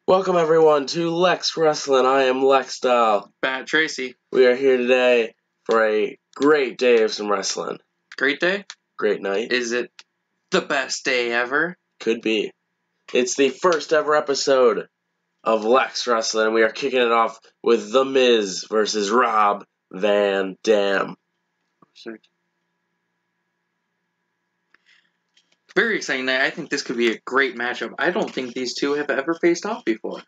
Welcome everyone to Lex Wrestling. I am Lex Dahl. Bat Tracy. We are here today for a great day of some wrestling. Great day? Great night. Is it the best day ever? Could be. It's the first ever episode of Lex Wrestling. We are kicking it off with The Miz versus Rob Van Dam. Very exciting night. I think this could be a great matchup. I don't think these two have ever faced off before.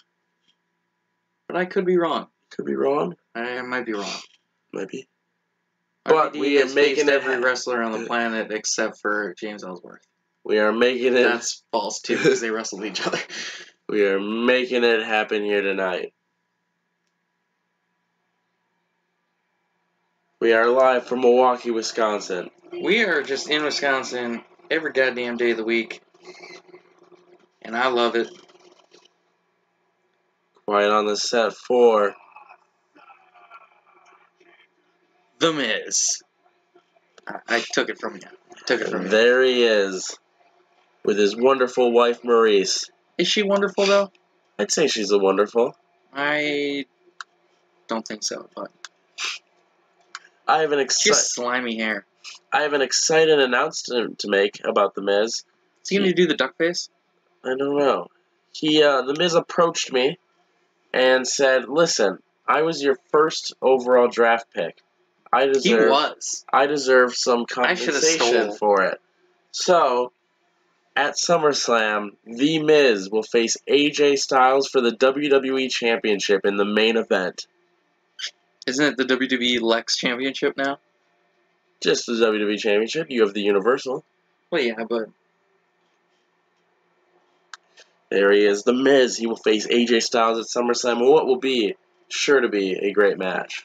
But I could be wrong. Could be wrong. I might be wrong. Maybe. But RVD we are has making faced it every wrestler on the planet except for James Ellsworth. We are making it. That's false too, because they wrestled each other. We are making it happen here tonight. We are live from Milwaukee, Wisconsin. We are just in Wisconsin every goddamn day of the week. And I love it. Quiet on the set for The Miz. I took it from you. There he is, with his wonderful wife, Maurice. Is she wonderful, though? I'd say she's a wonderful. I don't think so, but I have an she has slimy hair. I have an exciting announcement to make about The Miz. Is he going to do the duck face? I don't know. The Miz approached me and said, "Listen, I was your first overall draft pick. I deserve some compensation for it. So, at SummerSlam, The Miz will face AJ Styles for the WWE Championship in the main event." Isn't it the WWE LEX Championship now? Just the WWE Championship. You have the Universal. Well, yeah, but There he is, The Miz. He will face AJ Styles at SummerSlam, what will be sure to be a great match.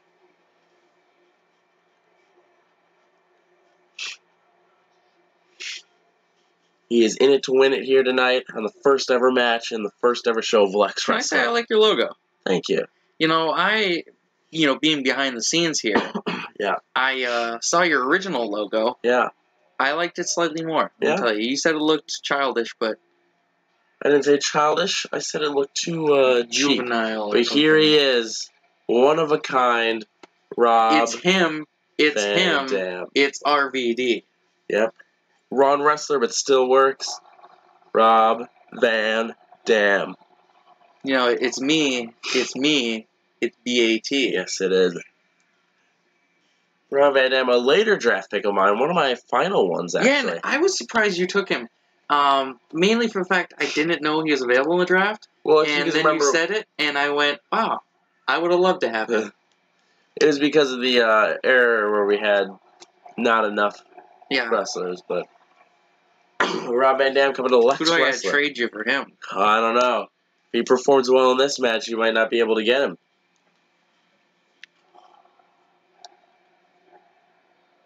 He is in it to win it here tonight on the first ever match and the first ever show of Lex Can Wrestling. I say I like your logo? Thank you. You know, being behind the scenes here, Yeah. I saw your original logo. Yeah. I liked it slightly more. Yeah. I'll tell you. You said it looked childish, but I didn't say childish. I said it looked too cheap. juvenile. But here he is, one of a kind, Rob. It's him. It's Van him. Dam. It's RVD. Yep. Raw wrestler, but still works. Rob Van Dam. You know, it's me. It's me. It's BAT. Yes, it is. Rob Van Dam, a later draft pick of mine, one of my final ones, actually. Yeah, and I was surprised you took him. Mainly for the fact I didn't know he was available in the draft. Well, and then you said it, and I went, wow, I would have loved to have him. It was because of the era where we had not enough wrestlers, but Rob Van Dam coming to Lex Wrestling. Who do I gotta trade you for him? I don't know. If he performs well in this match, you might not be able to get him.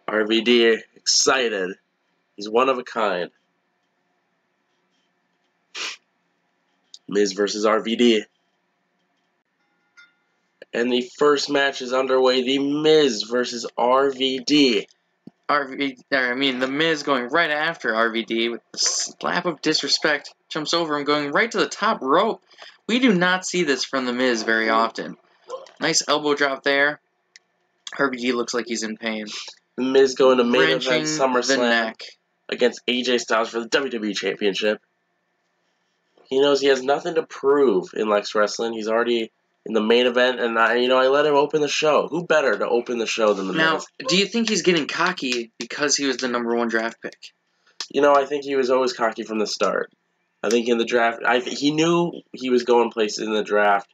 RVD excited. He's one of a kind. Miz versus RVD. And the first match is underway. The Miz versus RVD. The Miz going right after RVD with a slap of disrespect. Jumps over him, going right to the top rope. We do not see this from the Miz very often. Nice elbow drop there. RVD looks like he's in pain. The Miz going to main event the SummerSlam neck. against AJ Styles for the WWE Championship. He knows he has nothing to prove in Lex Wrestling. He's already in the main event, and I let him open the show. Who better to open the show than the Miz? Now, do you think he's getting cocky because he was the #1 draft pick? I think he was always cocky from the start. I think in the draft, he knew he was going places in the draft,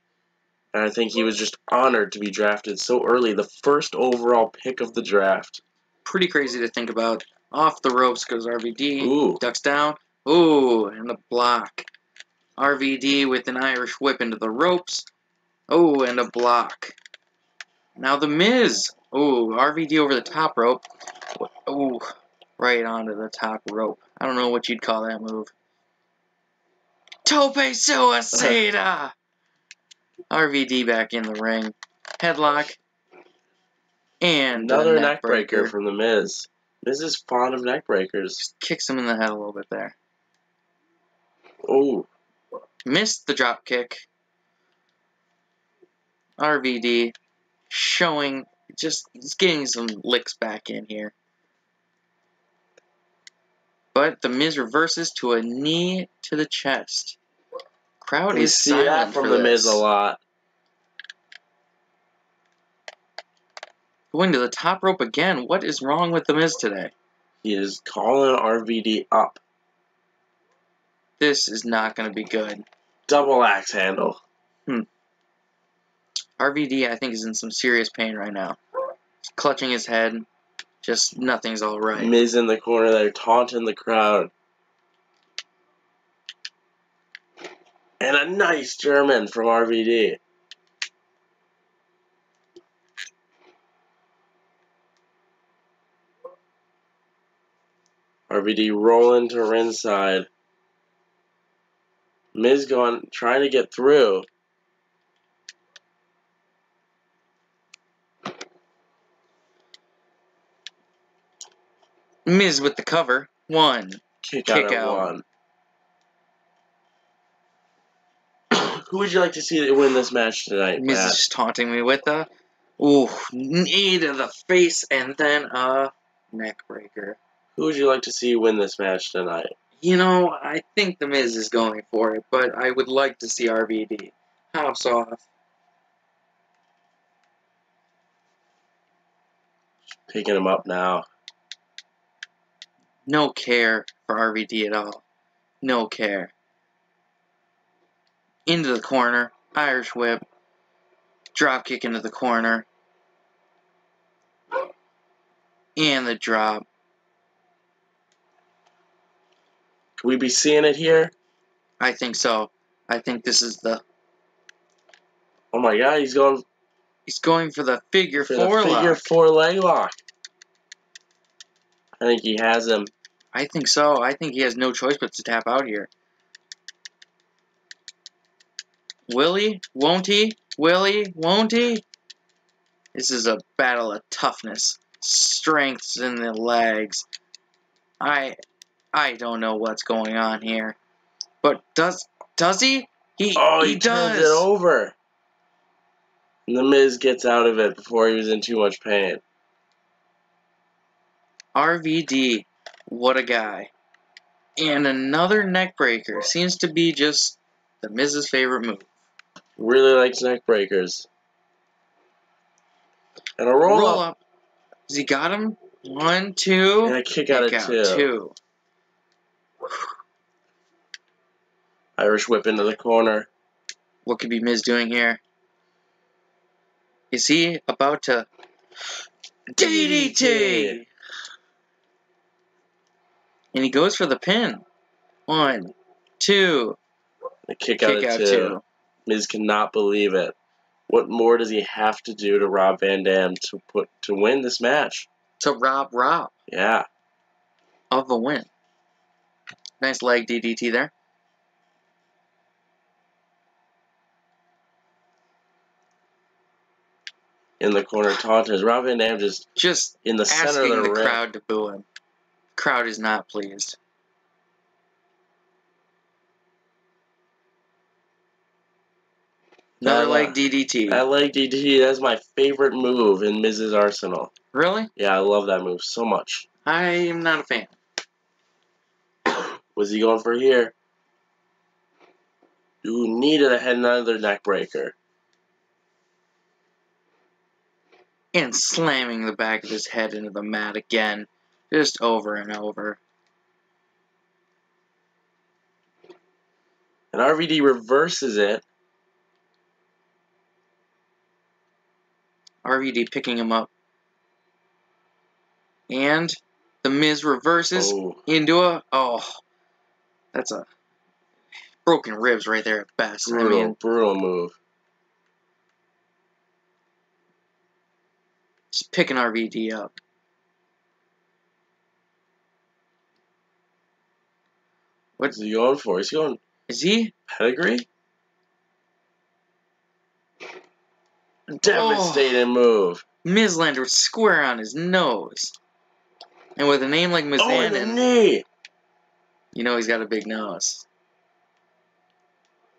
and I think he was just honored to be drafted so early, the first overall pick of the draft. Pretty crazy to think about. Off the ropes goes RVD. Ooh. Ducks down. Ooh, and the block. RVD with an Irish whip into the ropes. Oh, and a block. Now the Miz. Oh, RVD over the top rope. Oh, right onto the top rope. I don't know what you'd call that move. Tope Suicida! RVD back in the ring. Headlock. And another neckbreaker from the Miz. Miz is fond of neckbreakers. Just kicks him in the head a little bit there. Oh. Missed the drop kick. RVD showing, just getting some licks back in here. But The Miz reverses to a knee to the chest. Crowd is silent we see that from The Miz a lot. Going to the top rope again. What is wrong with The Miz today? He is calling RVD up. This is not going to be good. Double axe handle. RVD, I think, is in some serious pain right now. He's clutching his head. Just nothing's all right. Miz in the corner there, taunting the crowd. And a nice German from RVD. RVD rolling to ringside. Miz trying to get through. Miz with the cover. One. Kick out. Who would you like to see win this match tonight, Miz is just taunting me with a knee to the face and then a neck breaker. Who would you like to see win this match tonight? You know, I think The Miz is going for it, but I would like to see RVD. Hops off. Picking him up now. No care for RVD at all. No care. Into the corner. Irish whip. Drop kick into the corner. And the drop. Could we be seeing it here? I think so. I think this is the... Oh my god, he's going... He's going for the figure four lock. Figure four leg lock. I think he has him. I think so. I think he has no choice but to tap out here. Will he? Won't he? Will he? Won't he? This is a battle of toughness. Strengths in the legs. I don't know what's going on here. But does he? He turns does. It over. And The Miz gets out of it before he was in too much pain. RVD, what a guy. And another neck breaker. Seems to be just The Miz's favorite move. Really likes neck breakers. And a roll up. Has he got him? 1, 2. And a kick out of two. Irish whip into the corner. What could be Miz doing here? Is he about to... DDT! And he goes for the pin. 1, 2. A kick out of two. Miz cannot believe it. What more does he have to do to Rob Van Dam to win this match? To rob Rob. Yeah. Of the win. Nice leg DDT there. In the corner taunting. Rob Van Dam just in the center of the ring. Crowd to boo him. Crowd is not pleased. Another leg DDT. That leg DDT, that's my favorite move in Miz's arsenal. Really? Yeah, I love that move so much. I am not a fan. Was he going for here? Ooh, knee to the head, another neck breaker. And slamming the back of his head into the mat again. Just over and over. And RVD reverses it. RVD picking him up. And The Miz reverses into a... Oh, that's a... broken ribs right there at best. Brutal move. Just picking RVD up. What's he going for? Is he going... Is he? Pedigree? Devastating move. Miz landed square on his nose. And with a name like Mizanin, knee. You know he's got a big nose.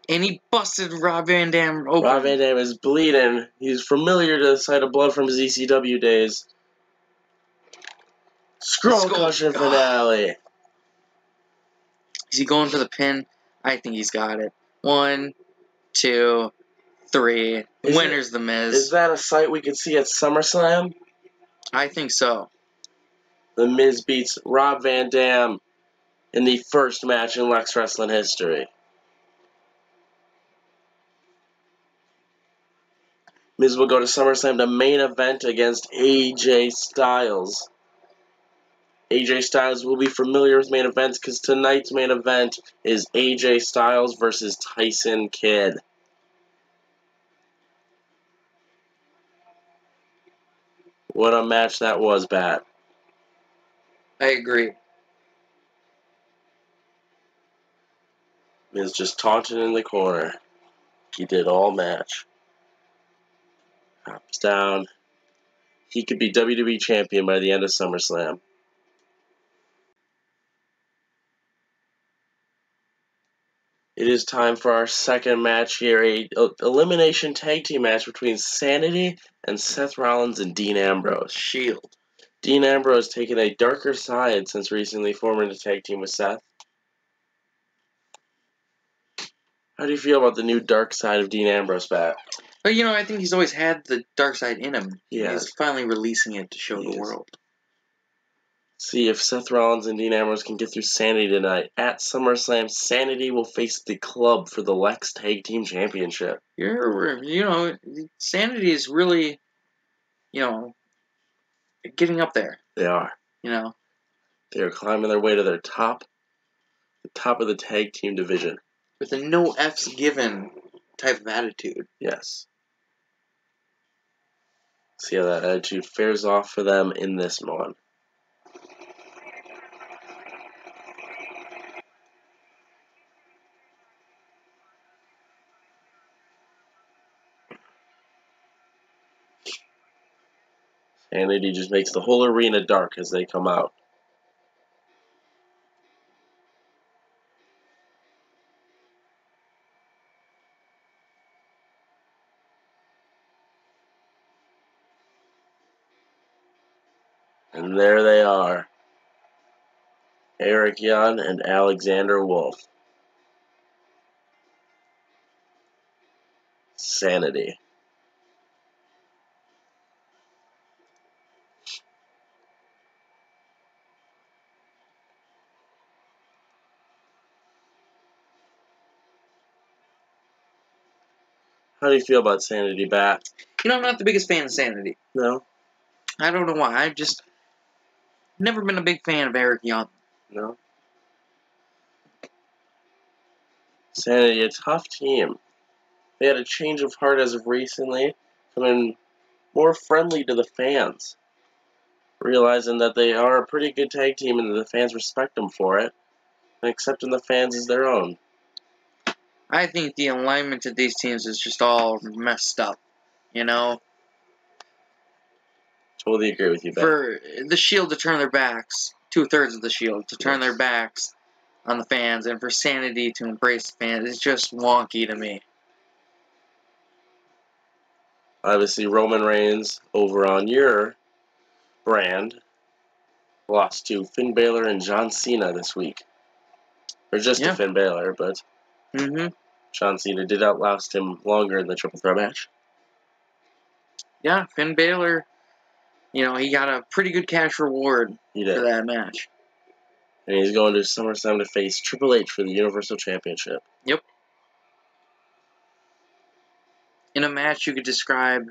And he busted Rob Van Dam open. Rob Van Dam is bleeding. He's familiar to the sight of blood from his ECW days. Skull Crusher finale. Is he going for the pin? I think he's got it. 1, 2, 3. Winner's The Miz. Is that a sight we could see at SummerSlam? I think so. The Miz beats Rob Van Dam in the first match in LEX Wrestling history. Miz will go to SummerSlam to main event against AJ Styles. AJ Styles will be familiar with main events because tonight's main event is AJ Styles versus Tyson Kidd. What a match that was, Bat. I agree. Miz just taunted in the corner. He did all match. Hops down. He could be WWE champion by the end of SummerSlam. It is time for our second match here, a elimination tag team match between Sanity and Seth Rollins and Dean Ambrose. Shield. Dean Ambrose taking a darker side since recently forming a tag team with Seth. How do you feel about the new dark side of Dean Ambrose, Pat? But, you know, I think he's always had the dark side in him. Yeah. He's finally releasing it to show the world. See if Seth Rollins and Dean Ambrose can get through Sanity tonight. At SummerSlam, Sanity will face the Club for the LEX Tag Team Championship. Sanity is really, getting up there. They are. They are climbing their way to the top of the tag team division. With a no F's given type of attitude. Yes. See how that attitude fares off for them in this one. Sanity just makes the whole arena dark as they come out. And there they are. Eric Young and Alexander Wolf. Sanity. How do you feel about Sanity, Bat? I'm not the biggest fan of Sanity. No? I don't know why. I've just never been a big fan of Eric Young. No? Sanity, a tough team. They had a change of heart as of recently, coming more friendly to the fans. Realizing that they are a pretty good tag team and the fans respect them for it, and accepting the fans as their own. I think the alignment of these teams is just all messed up, Totally agree with you, Ben. For the Shield to turn their backs, 2/3 of the Shield to turn their backs on the fans, and for Sanity to embrace the fans, it's just wonky to me. Obviously, Roman Reigns, over on your brand, lost to Finn Balor and John Cena this week. Or just to Finn Balor, but John Cena did outlast him longer in the triple threat match. Yeah, Finn Balor, he got a pretty good cash reward for that match. And he's going to SummerSlam to face Triple H for the Universal Championship. Yep. In a match you could describe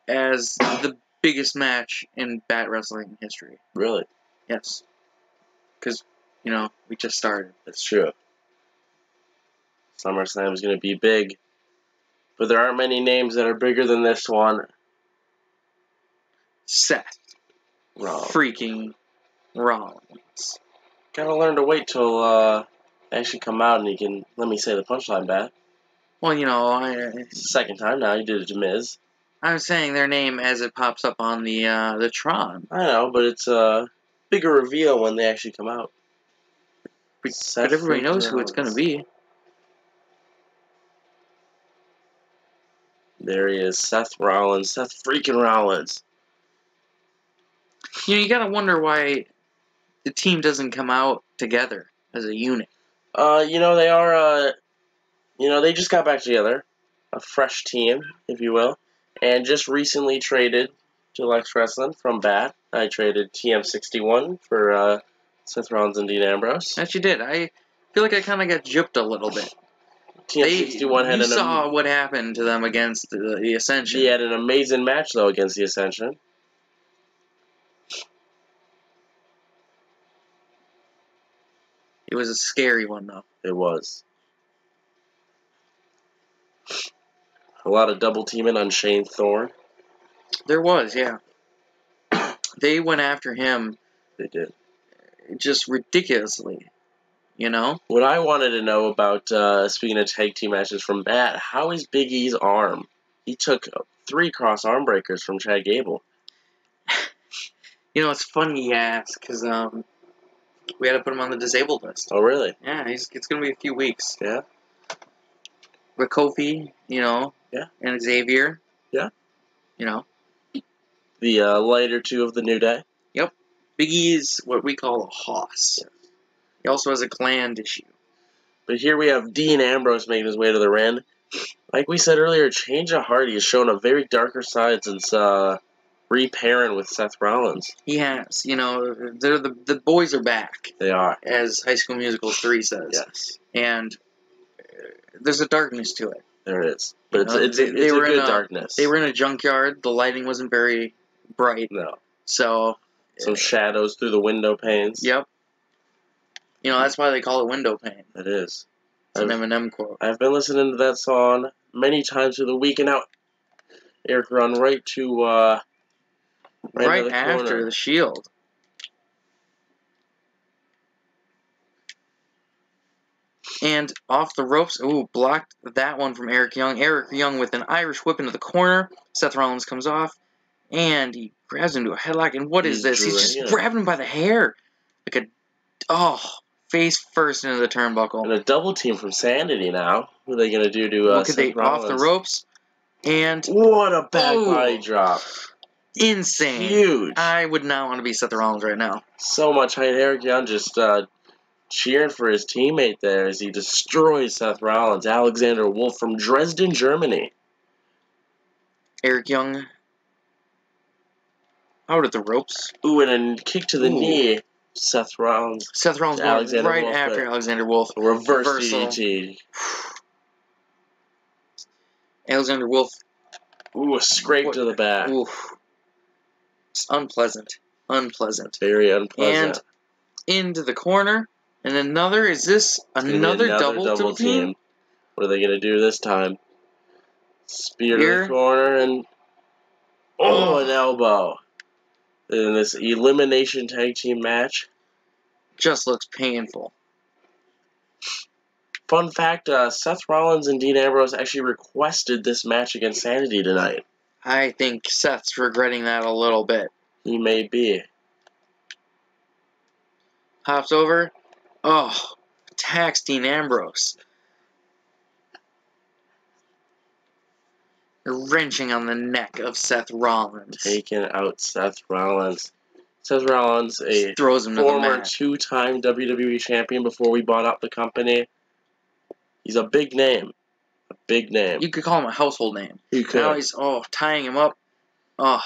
as the biggest match in Bat Wrestling history. Really? Yes. Because, we just started. That's true. SummerSlam is going to be big. But there aren't many names that are bigger than this one. Seth. Freaking Rollins. Gotta learn to wait till they actually come out and you can let me say the punchline back. Well, it's the second time now you did it to Miz. I'm saying their name as it pops up on the Tron. I know, but it's a bigger reveal when they actually come out. But everybody knows who it's going to be. There he is, Seth Rollins. Seth freaking Rollins. You gotta wonder why the team doesn't come out together as a unit. They are, they just got back together. A fresh team, if you will. And just recently traded to LEX Wrestling from BAT. I traded TM61 for Seth Rollins and Dean Ambrose. That you did. I feel like I kind of got gypped a little bit. TM61 had you saw what happened to them against the Ascension. He had an amazing match, though, against the Ascension. It was a scary one, though. It was. A lot of double teaming on Shane Thorne. There was, yeah. They went after him. They did. Just ridiculously, What I wanted to know about, speaking of tag team matches from BAT, how is Big E's arm? He took 3 cross arm breakers from Chad Gable. It's funny you ask, because we had to put him on the disabled list. Oh, really? Yeah, it's going to be a few weeks. Yeah? With Kofi, Yeah. And Xavier. Yeah. The lighter 2 of the New Day. Yep. Big E's what we call a hoss. Yeah. He also has a gland issue. But here we have Dean Ambrose making his way to the ring. Like we said earlier, Change of Heart, he has shown a very darker side since re-pairing with Seth Rollins. He has. The boys are back. They are. As High School Musical 3 says. Yes. And there's a darkness to it. There is. But it's a good darkness. They were in a junkyard. The lighting wasn't very bright. No. So... Some shadows through the window panes. Yep. That's why they call it window pane. It is. It's an Eminem quote. I've been listening to that song many times through the week, and now Eric run right to right after the Shield. And off the ropes. Ooh, blocked that one from Eric Young. Eric Young with an Irish whip into the corner. Seth Rollins comes off. And he grabs him to a headlock. And what is this? He's just grabbing him by the hair. Like face first into the turnbuckle. And a double team from Sanity now. What are they going to do to Seth Rollins? Off the ropes. And... What a back body drop. Insane. Huge. I would not want to be Seth Rollins right now. So much height. Eric Young just cheering for his teammate there as he destroys Seth Rollins. Alexander Wolf from Dresden, Germany. Eric Young... out at the ropes. Ooh, and a kick to the knee. Seth Rollins going right after Alexander Wolf. A reverse DDT. Alexander Wolf. Ooh, a scrape to the back. Ooh. It's unpleasant. Unpleasant. Very unpleasant. And into the corner. And another, is this another double team? What are they going to do this time? Spear to the corner and... an elbow. In this elimination tag team match. Just looks painful. Fun fact, Seth Rollins and Dean Ambrose actually requested this match against Sanity tonight. I think Seth's regretting that a little bit. He may be. Hops over. Attacks Dean Ambrose. Wrenching on the neck of Seth Rollins. Taking out Seth Rollins. Seth Rollins, a throws him former 2-time WWE champion before we bought up the company. He's a big name. A big name. You could call him a household name. You could. Now he's, tying him up. And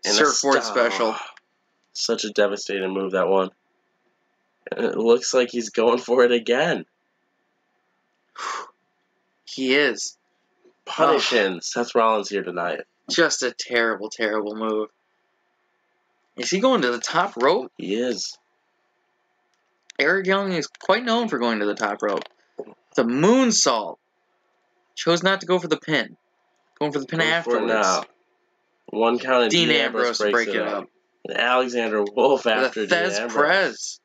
surfboard special. Such a devastating move, that one. And it looks like he's going for it again. He is. Punishing Seth Rollins here tonight. Just a terrible, terrible move. Is he going to the top rope? He is. Eric Young is quite known for going to the top rope. The moonsault. Chose not to go for the pin. Going for the pin afterwards. Now. One count and Dean Ambrose break it up. And Alexander Wolf after Dean Ambrose. Prez.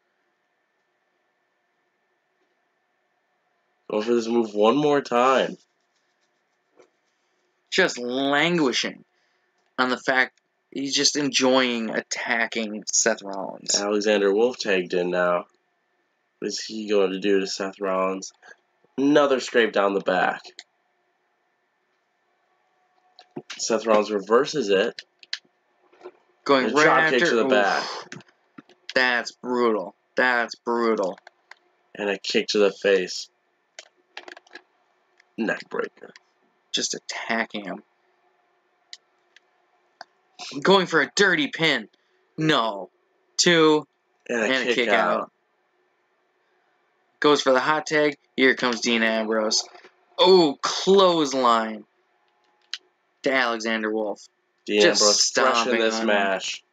Go for this move one more time. Just languishing on the fact he's just enjoying attacking Seth Rollins. Alexander Wolf tagged in now. What is he going to do to Seth Rollins? Another scrape down the back. Seth Rollins reverses it. Going right drop after. kick to the back. That's brutal. That's brutal. And a kick to the face. Neck breaker. Just attacking him. Going for a dirty pin. No. 2. And a kick out. Goes for the hot tag. Here comes Dean Ambrose. Oh, clothesline to Alexander Wolf. Dean Ambrose fresh in this match.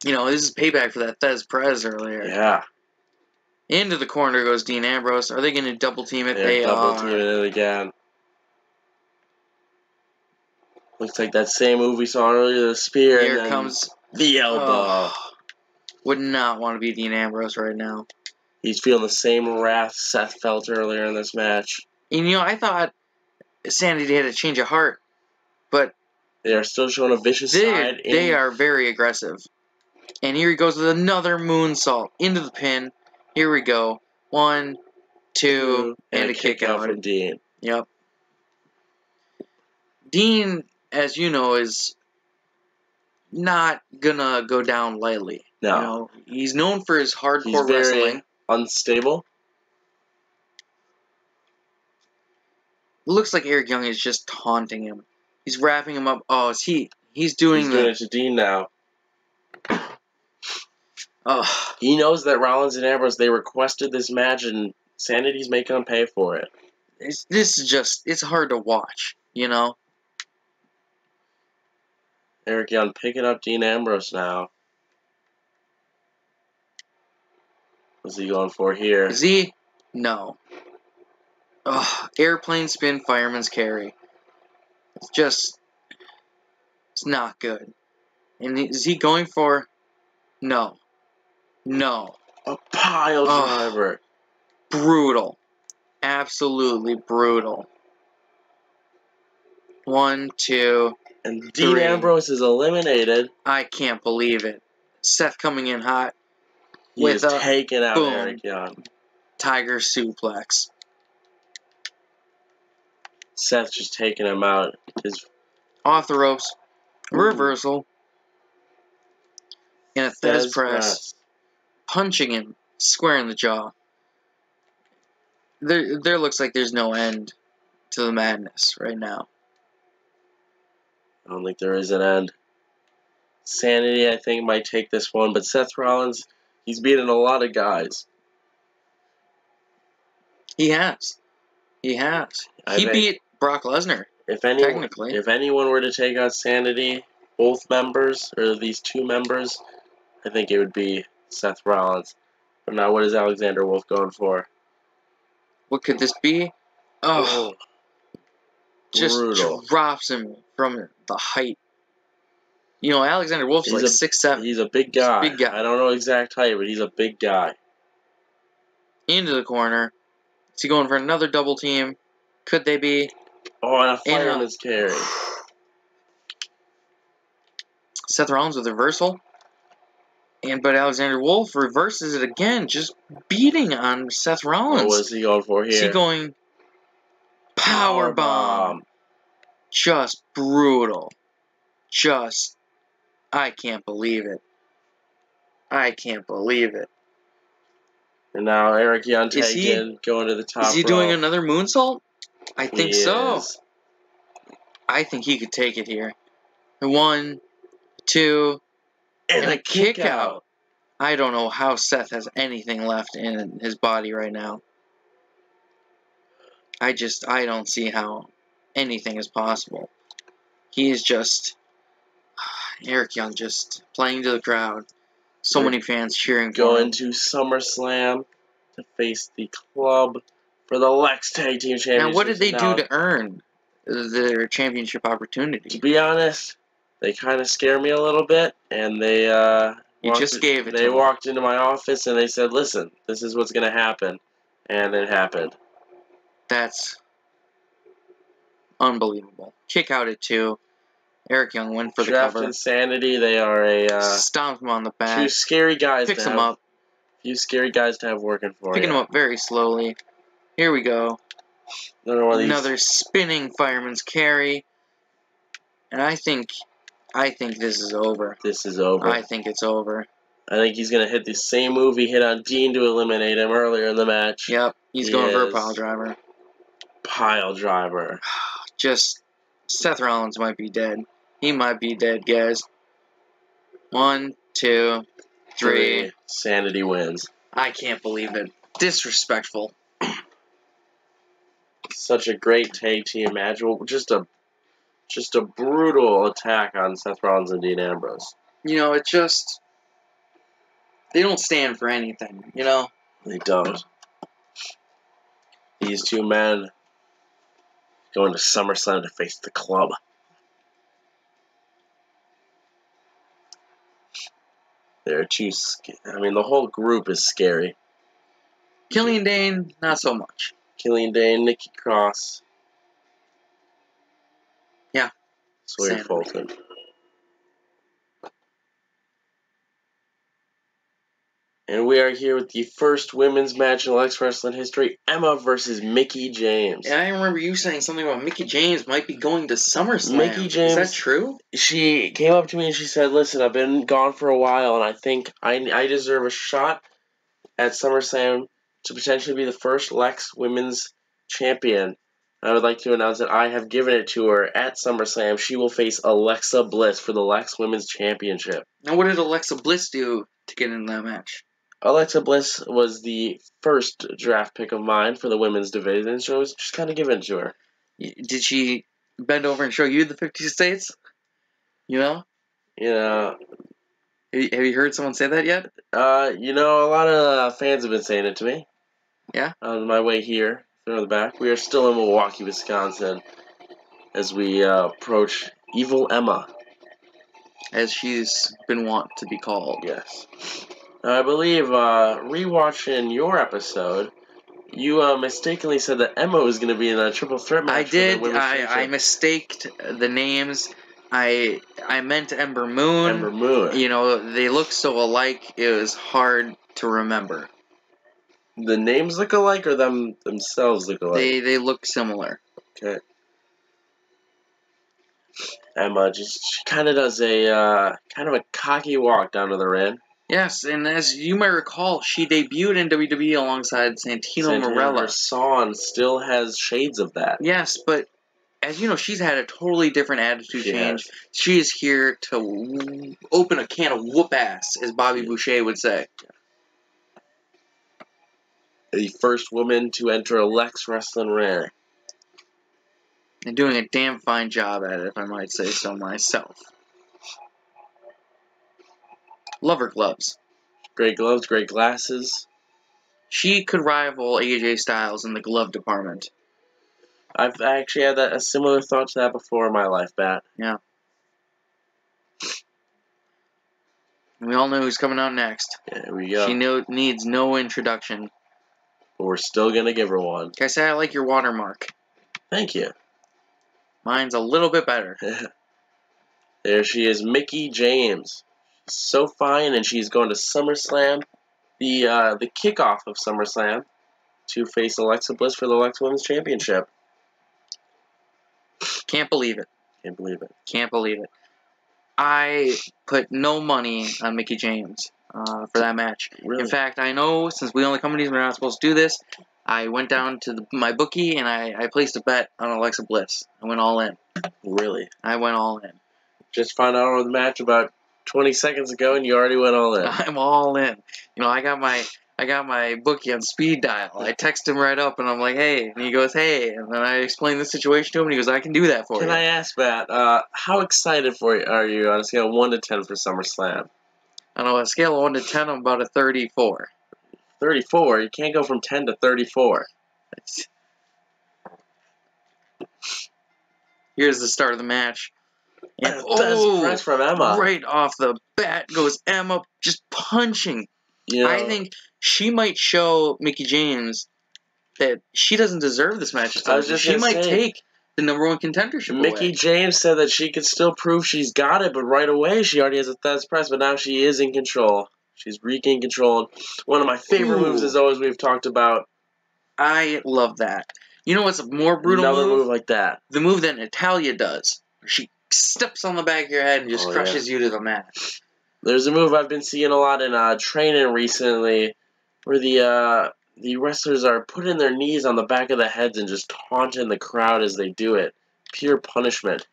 You know, this is payback for that Thez Perez earlier. Yeah. Into the corner goes Dean Ambrose. Are they going to double team it? They're double teaming it again. Looks like that same move we saw earlier, the spear. Here and then comes the elbow. Would not want to be Dean Ambrose right now. He's feeling the same wrath Seth felt earlier in this match. And, you know, I thought Sanity had a change of heart, but they are still showing a vicious side. They are very aggressive. And here he goes with another moonsault into the pin. Here we go. 1, 2, and a kick out from Dean. Yep. Dean, as you know, is not gonna go down lightly. No. You know, he's known for his hardcore wrestling. Unstable. Looks like Eric Young is just taunting him. He's wrapping him up. Oh, he's doing it to Dean now. He knows that Rollins and Ambrose, they requested this match, and Sanity's making them pay for it. It's hard to watch, you know? Eric Young picking up Dean Ambrose now. What's he going for here? Is he? No. Airplane spin, fireman's carry. It's not good. And is he going for? No. No. A pile driver. Brutal. Absolutely brutal. 1, 2, and Dean Ambrose is eliminated. I can't believe it. Seth coming in hot. He is taking out Eric Young. Tiger suplex. Seth just taking him out. Off the ropes. Reversal. And a Thez press. Punching him square in the jaw. There looks like there's no end to the madness right now. I don't think there is an end. Sanity, I think, might take this one, but Seth Rollins, he's beaten a lot of guys. He has. He beat Brock Lesnar. Technically. If anyone were to take out Sanity, both members, or these 2 members, I think it would be Seth Rollins. But now, what is Alexander Wolf going for? What could this be? Oh. Just brutal. Drops him from the height. You know, Alexander Wolf's like 6'7". He's a big guy. Big guy. I don't know exact height, but he's a big guy. Into the corner. Is he going for another double team? Could they be? Oh, and a fireman's carry. Seth Rollins with a reversal. But Alexander Wolf reverses it again, just beating on Seth Rollins. What was he going for here? Is he going power bomb? Just brutal. I can't believe it. I can't believe it. And now Eric Young going to the top. Is he doing another moonsault? I think so. I think he could take it here. 1, 2, and a kick out. I don't know how Seth has anything left in his body right now. I don't see how anything is possible. He is just Eric Young just playing to the crowd. So many fans cheering for him. Going to SummerSlam to face the club for the LEX Tag Team Championship. Now, what did they do to earn their championship opportunity? To be honest, they kind of scare me a little bit, and they They walked into my office and they said, "Listen, this is what's going to happen," and it happened. That's unbelievable. Kick out at 2. Eric Young went for the cover. Draft Insanity, they are a stomp him on the back. Few scary guys. Picks him up. Few scary guys to have working for you. Picking him up very slowly. Here we go. Another spinning fireman's carry. And I think this is over. This is over. I think it's over. I think he's going to hit the same move he hit on Dean to eliminate him earlier in the match. Yep, he's going for a pile driver. Pile driver. Just, Seth Rollins might be dead. He might be dead, guys. 1, 2, 3. Sanity wins. I can't believe it. Disrespectful. Such a great tag team match. Just a brutal attack on Seth Rollins and Dean Ambrose. You know, it just... They don't stand for anything, you know? They don't. These two men going to SummerSlam to face the Club. They're too... I mean, the whole group is scary. Killian Dane, not so much. Killian Dane, Nikki Cross. Yeah. Sawyer Fulton. And we are here with the first women's match in LEX Wrestling history, Emma versus Mickie James. Yeah, I remember you saying something about Mickie James might be going to SummerSlam. Mickie James, is that true? She came up to me and she said, listen, I've been gone for a while, and I think I deserve a shot at SummerSlam to potentially be the first LEX women's champion. I would like to announce that I have given it to her at SummerSlam. She will face Alexa Bliss for the LEX Women's Championship. Now, what did Alexa Bliss do to get into that match? Alexa Bliss was the first draft pick of mine for the women's division, so it was just kind of given to her. Did she bend over and show you the 50 states? You know? Yeah. Have you heard someone say that yet? You know, a lot of fans have been saying it to me. Yeah? On my way here, through the back. We are still in Milwaukee, Wisconsin, as we approach Evil Emma. As she's been wont to be called. Yes. I believe, rewatching your episode, you mistakenly said that Emma was going to be in a triple threat match. I did. I mistaked the names. I meant Ember Moon. Ember Moon. You know, they look so alike, it was hard to remember. The names look alike, or themselves look alike? They look similar. Okay. Emma she kind of does a kind of a cocky walk down to the ring. Yes, and as you might recall, she debuted in WWE alongside Santino Marella. Her song still has shades of that. Yes, but as you know, she's had a totally different attitude change. She is here to open a can of whoop ass, as Bobby Boucher would say. The first woman to enter a LEX Wrestling ring. And doing a damn fine job at it, if I might say so myself. Love her gloves. Great gloves, great glasses. She could rival AJ Styles in the glove department. I've actually had a similar thought to that before in my life, Bat. Yeah. And we all know who's coming out next. Yeah, here we go. She needs no introduction. But we're still going to give her one. Can I say I like your watermark? Thank you. Mine's a little bit better. There she is, Mickie James. She's so fine, and she's going to SummerSlam, the kickoff of SummerSlam, to face Alexa Bliss for the LEX Women's Championship. Can't believe it. Can't believe it. Can't believe it. I put no money on Mickie James for that match. Really? In fact, I know since we own the companies, we're not supposed to do this. I went down to my bookie and I placed a bet on Alexa Bliss. I went all in. Really? I went all in. Just found out on the match about 20 seconds ago, and you already went all in. I'm all in. You know, I got my bookie on speed dial. I text him right up, and I'm like, hey. And he goes, hey. And then I explain the situation to him, and he goes, I can do that for you. Can I ask, Matt, how excited are you on a scale of 1 to 10 for SummerSlam? On a scale of 1 to 10, I'm about a 34. 34? You can't go from 10 to 34. Here's the start of the match. And best press from Emma. Right off the bat goes Emma just punching. You know, I think she might show Mickie James that she doesn't deserve this match. She might take the #1 contendership Mickie James said that she could still prove she's got it, but right away she already has a best press, but now she is in control. She's regained control. One of my favorite moves is always we've talked about. I love that. You know what's a more brutal Another move like that. The move that Natalya does. She steps on the back of your head and just crushes you to the mat. There's a move I've been seeing a lot in training recently, where the wrestlers are putting their knees on the back of the heads and just taunting the crowd as they do it. Pure punishment.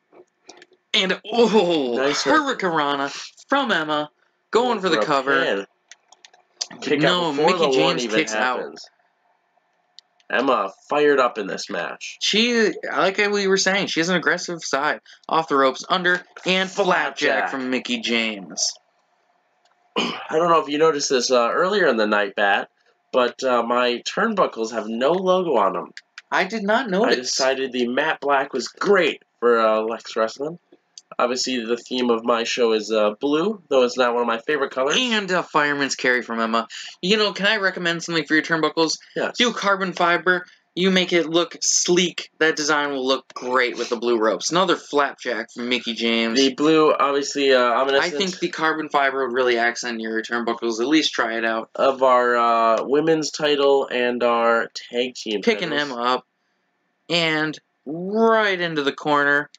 And nice Hurricanrana from Emma, going for the cover. Kick out before Mickie James kicks happens. Emma fired up in this match. She, like we were saying, she has an aggressive side. Off the ropes, under, and flapjack from Mickie James. I don't know if you noticed this earlier in the night, Bat, but my turnbuckles have no logo on them. I did not notice. I decided the matte black was great for LEX Wrestling. Obviously, the theme of my show is blue, though it's not one of my favorite colors. And a fireman's carry from Emma. You know, can I recommend something for your turnbuckles? Yes. Do carbon fiber. You make it look sleek. That design will look great with the blue ropes. Another flapjack from Mickie James. The blue, obviously, I think the carbon fiber would really accent your turnbuckles. At least try it out. Of our women's title and our tag team Picking titles. Emma up. And right into the corner.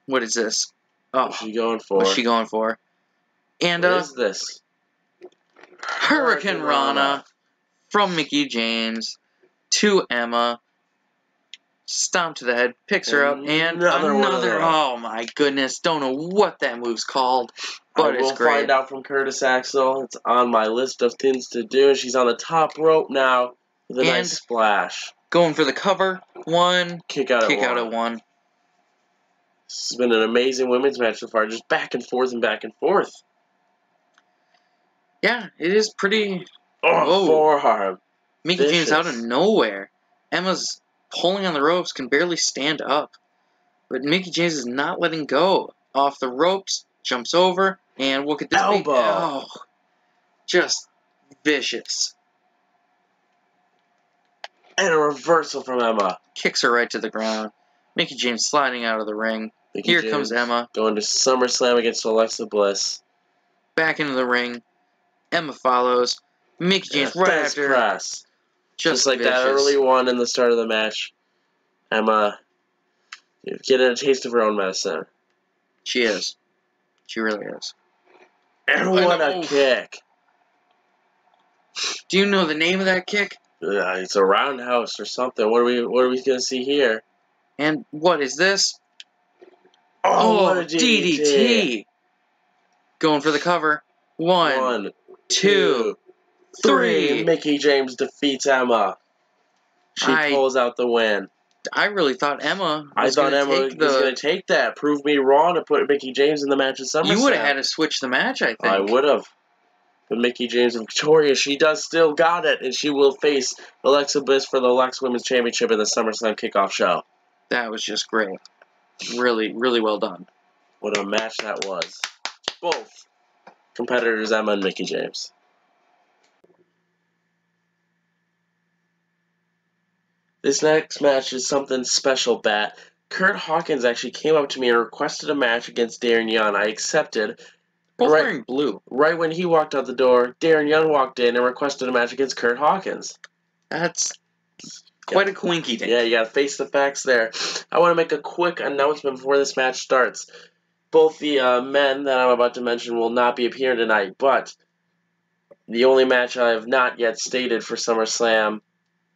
What is this? Oh, what's she going for? What's she going for? And what is this? Hurricanrana from Mickie James to Emma. Stomp to the head, picks her up, and another. Oh my goodness! Don't know what that move's called, but it's great. We'll find out from Curtis Axel. It's on my list of things to do. She's on the top rope now with a nice splash. Going for the cover. One. Kick out at one. This has been an amazing women's match so far. Just back and forth and back and forth. Yeah, it is pretty. Oh, forearm. Mickie James out of nowhere. Emma's pulling on the ropes, can barely stand up. But Mickie James is not letting go. Off the ropes, jumps over, and look at this elbow. Oh, just vicious. And a reversal from Emma. Kicks her right to the ground. Mickie James sliding out of the ring. Here comes Emma. Going to SummerSlam against Alexa Bliss. Back into the ring. Emma follows. Mickie James right after. Press. Just like vicious. that early one in the start of the match. Emma getting a taste of her own medicine. She is. She really is. And what a kick. Do you know the name of that kick? It's a roundhouse or something. What are we gonna see here? And what is this? Oh, what a DDT. Going for the cover. One, two, three. Mickie James defeats Emma. She pulls out the win. I really thought Emma was going to take that. Prove me wrong to put Mickie James in the match at SummerSlam. You would have had to switch the match, I think. I would have. But Mickie James victorious. She does still got it, and she will face Alexa Bliss for the LEX Women's Championship in the SummerSlam kickoff show. That was just great. Really, really well done. What a match that was. Both competitors, Emma and Mickie James. This next match is something special, Bat. Kurt Hawkins actually came up to me and requested a match against Darren Young. I accepted. Both wearing blue. Right when he walked out the door, Darren Young walked in and requested a match against Kurt Hawkins. That's quite a coinky thing. Yeah, you gotta face the facts there. I want to make a quick announcement before this match starts. Both the men that I'm about to mention will not be appearing tonight, but the only match I have not yet stated for SummerSlam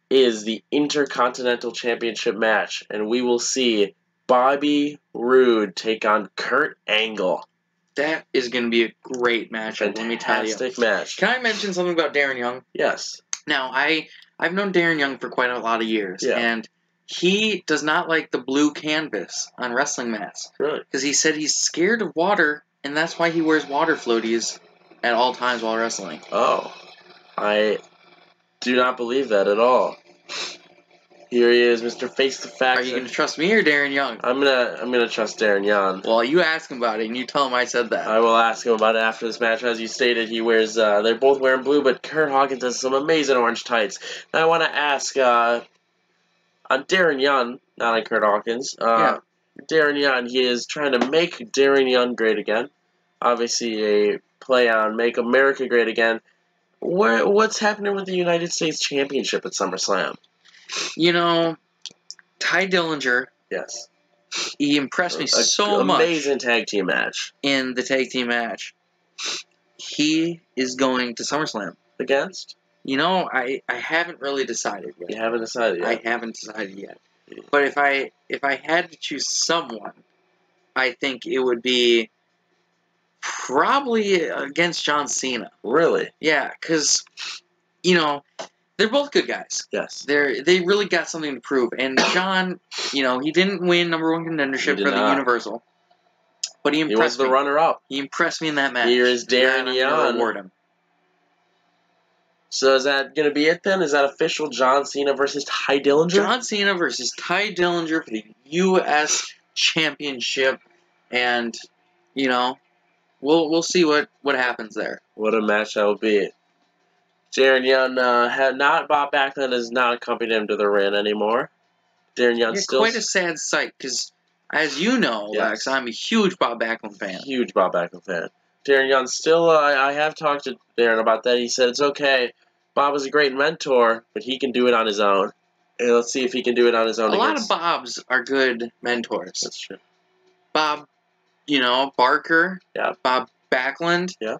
is the Intercontinental Championship match, and we will see Bobby Roode take on Kurt Angle. That is going to be a great match, let me tell you. Fantastic match. Can I mention something about Darren Young? Yes. Now, I've known Darren Young for quite a lot of years, and he does not like the blue canvas on wrestling mats. Really? Because he said he's scared of water, and that's why he wears water floaties at all times while wrestling. Oh. I do not believe that at all. Here he is, Mr. Face the Facts. Are you going to trust me or Darren Young? I'm gonna trust Darren Young. Well, you ask him about it, and you tell him I said that. I will ask him about it after this match. As you stated, he wears. They're both wearing blue, but Kurt Hawkins has some amazing orange tights. Now I want to ask on Darren Young, not on Kurt Hawkins. Darren Young, he is trying to make Darren Young great again. Obviously, a play on Make America Great Again. What's happening with the United States Championship at SummerSlam? You know, Ty Dillinger. Yes. He impressed me so much. Amazing tag team match. In the tag team match. He is going to SummerSlam. Against? You know, I haven't really decided yet. You haven't decided yet? I haven't decided yet. But if I had to choose someone, I think it would be probably against John Cena. Really? Yeah, because, you know, they're both good guys. Yes. They really got something to prove. And John, you know, he didn't win #1 contendership for the Universal. But he impressed me. He was the runner-up. He impressed me in that match. Here is Darren Young. I'm going to reward him. So is that going to be it then? Is that official? John Cena versus Ty Dillinger? John Cena versus Ty Dillinger for the U.S. Championship. And, you know, we'll see what happens there. What a match that will be. Darren Young Bob Backlund has not accompanied him to the ring anymore. Darren Young still... quite a sad sight, because, as you know, Lex, I'm a huge Bob Backlund fan. Huge Bob Backlund fan. Darren Young still... I have talked to Darren about that. He said it's okay. Bob is a great mentor, but he can do it on his own. And let's see if he can do it on his own. A lot of Bobs are good mentors. That's true. Bob, you know, Barker. Yeah. Bob Backlund. Yeah.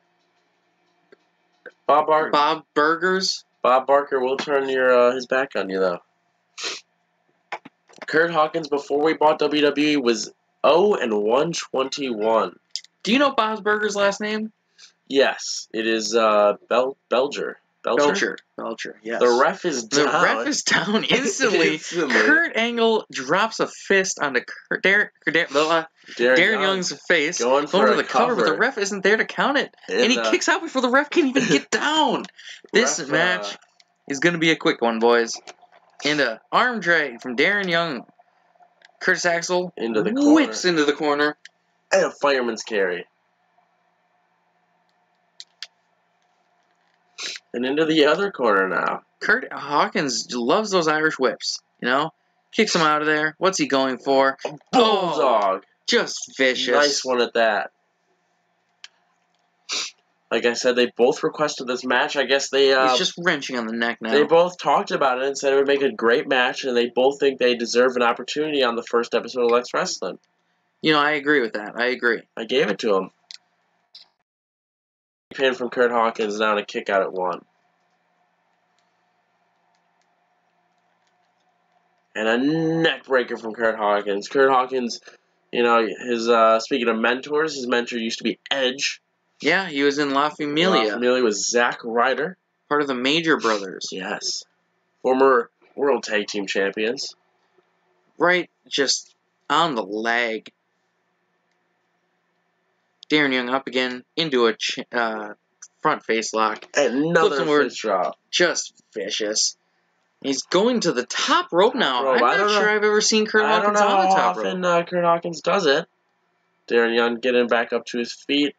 Bob Burgers. Bob Barker will turn his back on you, though. Kurt Hawkins, before we bought WWE, was 0-121. Do you know Bob Burgers' last name? Yes. It is Belcher. Belcher, yes. The ref is down. The ref is down instantly. Kurt Angle drops a fist onto Darren Young's face. Going for the cover, but the ref isn't there to count it. And he kicks out before the ref can even get down. This match is going to be a quick one, boys. And an arm drag from Darren Young. Curtis Axel whips into the corner. And a fireman's carry. And into the other corner now. Kurt Hawkins loves those Irish whips, you know? Kicks him out of there. What's he going for? A bulldog. Just vicious. Nice one at that. Like I said, they both requested this match. I guess they... He's just wrenching on the neck now. They both talked about it and said it would make a great match, and they both think they deserve an opportunity on the first episode of LEX Wrestling. You know, I agree with that. I agree. I gave it to him. Pin from Kurt Hawkins down a kick out at 1. And a neck breaker from Kurt Hawkins. Kurt Hawkins, you know, his speaking of mentors, his mentor used to be Edge. Yeah, he was in La Familia. La Familia was Zack Ryder. Part of the Major Brothers. Yes. Former World Tag Team Champions. Right, just on the leg. Darren Young up again into a front face lock. Another fist drop. Just vicious. He's going to the top rope now. I'm not sure I've ever seen Kurt Hawkins on the top rope. I don't know how often Kurt Hawkins does it. Darren Young getting back up to his feet.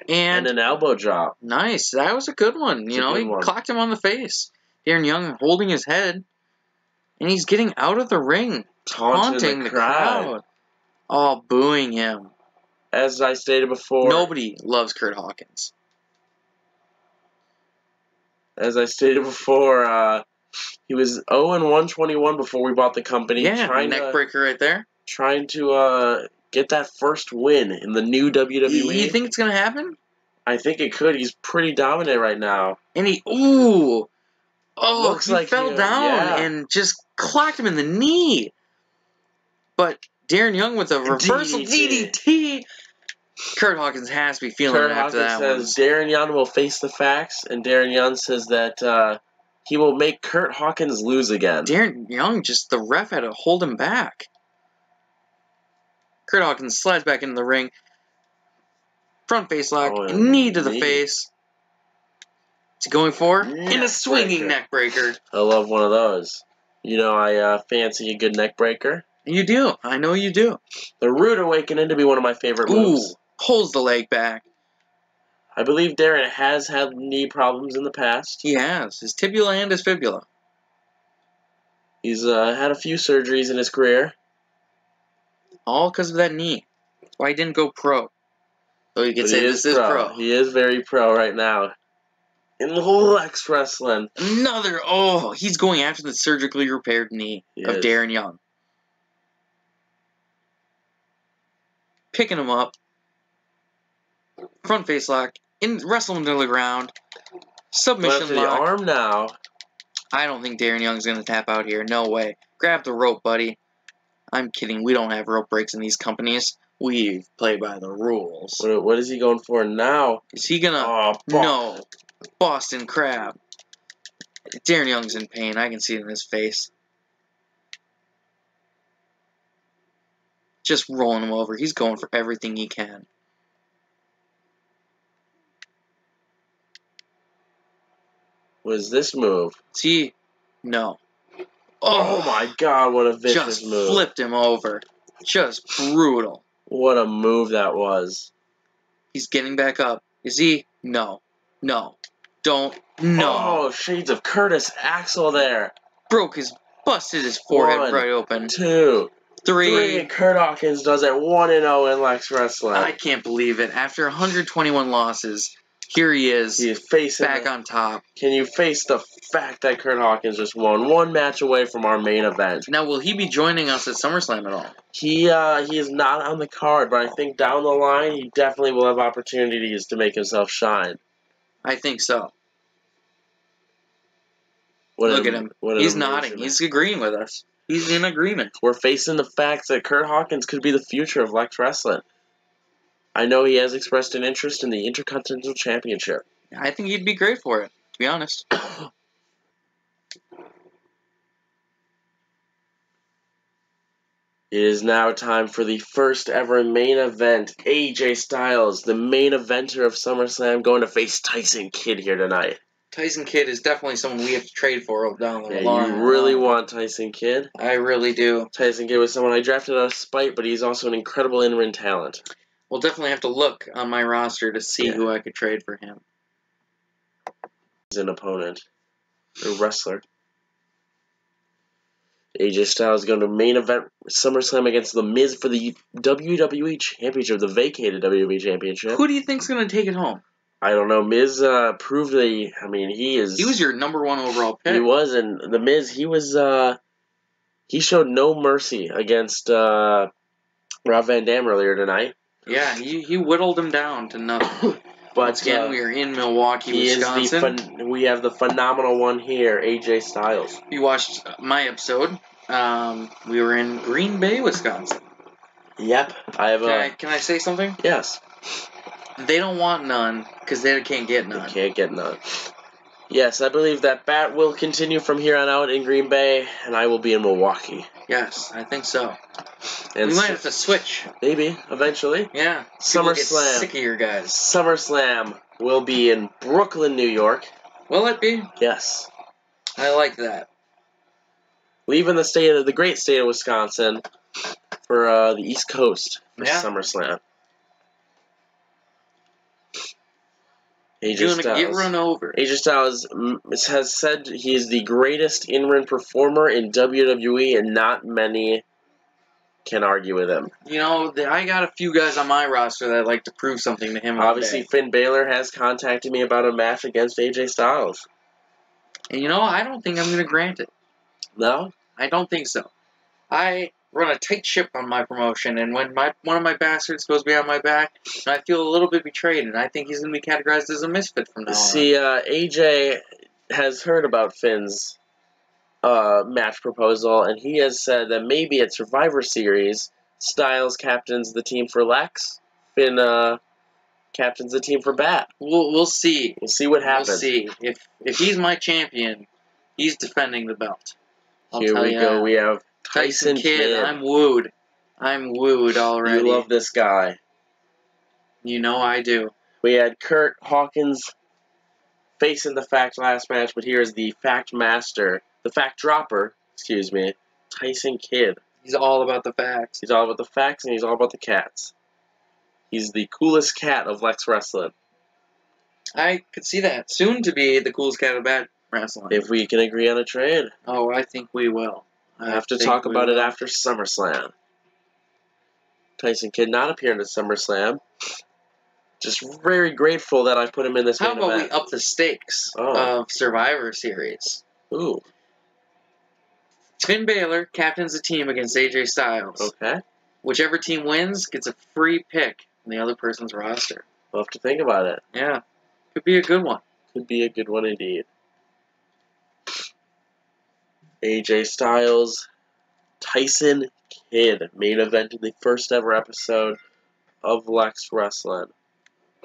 And an elbow drop. Nice. That was a good one. You know, he clocked him on the face. Darren Young holding his head. And he's getting out of the ring. Taunting the crowd. All booing him. As I stated before... Nobody loves Kurt Hawkins. As I stated before, he was 0-121 before we bought the company. Yeah, neck breaker right there. Trying to get that first win in the new WWE. You think it's going to happen? I think it could. He's pretty dominant right now. And he... Ooh! Oh, looks like he fell down and just clocked him in the knee. But Darren Young with a reversal DDT. Kurt Hawkins has to be feeling it after that one. Kurt Hawkins says Darren Young will face the facts, and Darren Young says that he will make Kurt Hawkins lose again. Darren Young, just the ref had to hold him back. Kurt Hawkins slides back into the ring. Front face lock, knee to the face. What's he going for? In a swinging neck breaker. I love one of those. You know, I fancy a good neck breaker. You do. I know you do. The Rude Awakening to be one of my favorite moves. Ooh, pulls the leg back. I believe Darren has had knee problems in the past. He has. His tibula and his fibula. He's had a few surgeries in his career. All because of that knee. That's why he didn't go pro. So you could say this is pro. He is very pro right now. in LEX Wrestling. Another, oh, he's going after the surgically repaired knee of Darren Young. Picking him up. Front face lock. Wrestle him to the ground. Submission lock. The arm now. I don't think Darren Young's going to tap out here. No way. Grab the rope, buddy. I'm kidding. We don't have rope breaks in these companies. We play by the rules. What is he going for now? Is he going to... Oh, no. Boston Crab. Darren Young's in pain. I can see it in his face. Just rolling him over. He's going for everything he can. What is this move? See? No. Oh my god, what a vicious move. Just flipped him over. Just brutal. What a move that was. He's getting back up. Is he? No. No. Don't. No. Oh, shades of Curtis Axel there. Busted his forehead right open. 2, 3. Kurt Hawkins does it 1-0 in LEX Wrestling. I can't believe it. After 121 losses, here he is. He is facing back on top. Can you face the fact that Kurt Hawkins just won one match away from our main event? Now, will he be joining us at SummerSlam at all? He is not on the card, but I think down the line he definitely will have opportunities to make himself shine. I think so. Look at him. He's nodding. He's agreeing with us. He's in agreement. We're facing the fact that Kurt Hawkins could be the future of LEX Wrestling. I know he has expressed an interest in the Intercontinental Championship. I think he'd be great for it, to be honest. It is now time for the first ever main event. AJ Styles, the main eventer of SummerSlam, going to face Tyson Kidd here tonight. Tyson Kidd is definitely someone we have to trade for down the line. Yeah, you really want Tyson Kidd? I really do. Tyson Kidd was someone I drafted out of spite, but he's also an incredible in-ring talent. We'll definitely have to look on my roster to see who I could trade for him. He's an opponent. A wrestler. AJ Styles going to main event SummerSlam against The Miz for the WWE Championship, the vacated WWE Championship. Who do you think's going to take it home? I don't know. Miz proved that he was your #1 overall pick. He was, and The Miz, he showed no mercy against Rob Van Dam earlier tonight. Yeah, he whittled him down to nothing. But again, we are in Milwaukee, Wisconsin. We have the phenomenal one here, AJ Styles. You watched my episode. We were in Green Bay, Wisconsin. Yep. Can I say something? Yes. They don't want none, because they can't get none. They can't get none. Yes, I believe that bat will continue from here on out in Green Bay, and I will be in Milwaukee. Yes, I think so. And we might have to switch. Maybe, eventually. Yeah. SummerSlam. Sick of your guys. SummerSlam will be in Brooklyn, New York. Will it be? Yes. I like that. Leaving the great state of Wisconsin for the East Coast for SummerSlam. You're gonna get run over. AJ Styles has said he is the greatest in-ring performer in WWE, and not many can argue with him. You know, I got a few guys on my roster that I'd like to prove something to him. Obviously, Finn Balor has contacted me about a match against AJ Styles. And you know, I don't think I'm going to grant it. No? I don't think so. I run a tight ship on my promotion, and when one of my bastards goes behind my back, I feel a little bit betrayed, and I think he's going to be categorized as a misfit from now on. See, AJ has heard about Finn's match proposal, and he has said that maybe at Survivor Series, Styles captains the team for LEX, Finn captains the team for BAT. We'll see. We'll see what happens. We'll see. If he's my champion, he's defending the belt. Here we go. We have Tyson Kidd. I'm wooed. I'm wooed already. You love this guy. You know I do. We had Kurt Hawkins facing the Fact last match, but here's the Fact Master, the Fact Dropper, excuse me, Tyson Kidd. He's all about the facts. He's all about the facts, and he's all about the cats. He's the coolest cat of LEX Wrestling. I could see that. Soon to be the coolest cat of BAT Wrestling. If we can agree on a trade. Oh, I think we will. I have to talk about it after SummerSlam. Tyson Kidd not appearing at SummerSlam. Just very grateful that I put him in this main event. How about we up the stakes of Survivor Series? Ooh. Finn Balor captains the team against AJ Styles. Okay. Whichever team wins gets a free pick on the other person's roster. We'll have to think about it. Yeah. Could be a good one. Could be a good one indeed. AJ Styles, Tyson Kidd, main event in the first ever episode of LEX Wrestling.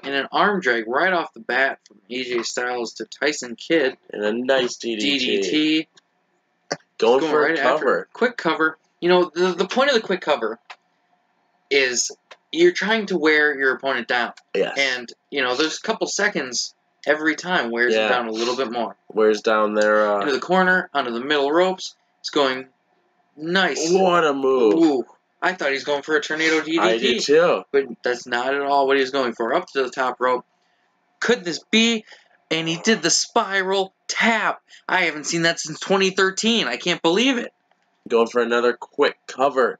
And an arm drag right off the bat from AJ Styles to Tyson Kidd. And a nice DDT. DDT. Going for right a cover. Quick cover. You know, the point of the quick cover is you're trying to wear your opponent down. Yes. And, you know, there's a couple seconds every time wears it down a little bit more. Wears down there. Into the corner, onto the middle ropes. It's going nice. What a move. Ooh. I thought he was going for a tornado DDT. I did too. But that's not at all what he was going for. Up to the top rope. Could this be? And he did the spiral tap. I haven't seen that since 2013. I can't believe it. Going for another quick cover.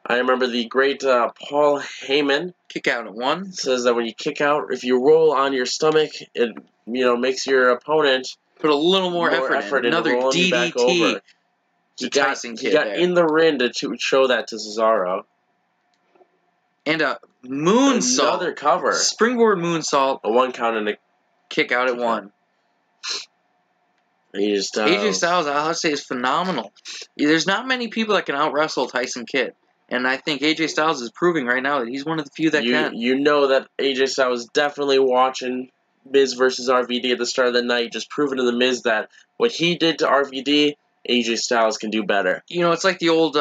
I remember the great Paul Heyman. Kick out at 1. Says that when you kick out, if you roll on your stomach, it makes your opponent put a little more effort in. Another DDT. He got in the ring to show that to Cesaro. And a moonsault. Another cover. Springboard moonsault. A 1 count and a kick out at 1. AJ Styles, I'll say, is phenomenal. There's not many people that can out-wrestle Tyson Kidd. And I think AJ Styles is proving right now that he's one of the few that can. You know that AJ Styles was definitely watching Miz versus RVD at the start of the night, just proving to the Miz that what he did to RVD, AJ Styles can do better. You know, it's like the old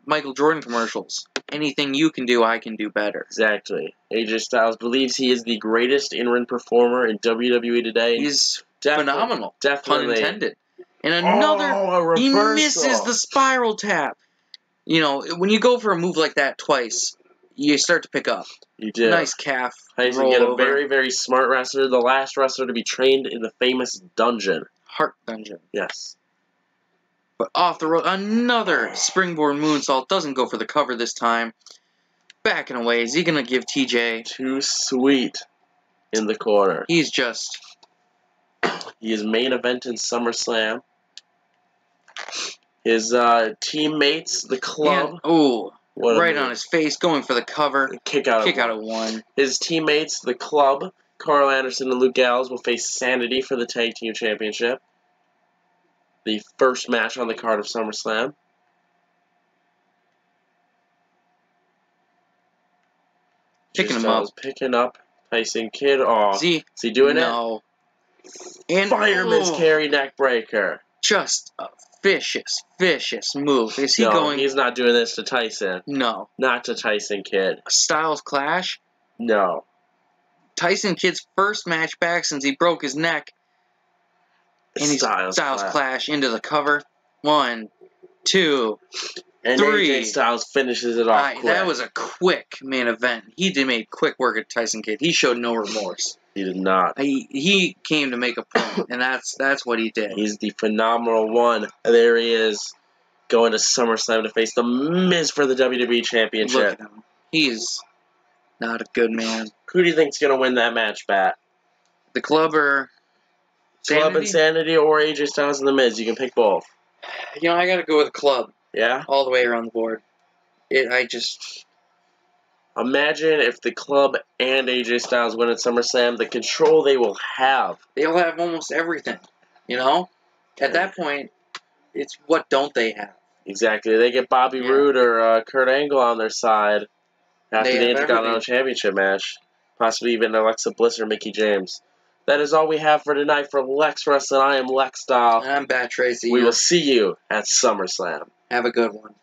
Michael Jordan commercials. Anything you can do, I can do better. Exactly. AJ Styles believes he is the greatest in-ring performer in WWE today. He's phenomenal. Definitely. Pun intended. And another, he misses the spiral tap. You know, when you go for a move like that twice, you start to pick up. You do. Nice calf. Tyson get a very, very smart wrestler. The last wrestler to be trained in the famous dungeon. Heart Dungeon. Yes. But off the road, another springboard moonsault. Doesn't go for the cover this time. Backing away. Is he going to give TJ? Too sweet in the corner. He's just... He is main event in SummerSlam. His teammates, the club. Right on his face, going for the cover. Kick out at 1. His teammates, the club, Carl Anderson and Luke Gallows, will face Sanity for the Tag Team Championship. The first match on the card of SummerSlam. Picking up Tyson Kidd. Oh, is he doing it? No. And Fireman's carry neck breaker. Just a vicious move. Is he going? He's not doing this to Tyson. No. Not to Tyson Kidd. A Styles clash? No. Tyson Kidd's first match back since he broke his neck. And he's Styles clash into the cover. 1, 2, and 3. AJ Styles finishes it off quick. That was a quick main event. He did make quick work at Tyson Kidd. He showed no remorse. He did not. He came to make a point, and that's what he did. He's the phenomenal one. There he is, going to SummerSlam to face The Miz for the WWE Championship. Look at him. He's not a good man. Who do you think's going to win that match, Bat? The club or Sanity? Club and Sanity or AJ Styles and The Miz? You can pick both. You know, I got to go with the club. Yeah? All the way around the board. Imagine if the club and AJ Styles win at SummerSlam, the control they will have. They'll have almost everything, you know? At that point, it's what don't they have? Exactly. They get Bobby Roode or Kurt Angle on their side after the Intercontinental Championship match. Possibly even Alexa Bliss or Mickie James. That is all we have for tonight for LEX Wrestling. I am Lex Dahl. And I'm Bat Tracy. We will see you at SummerSlam. Have a good one.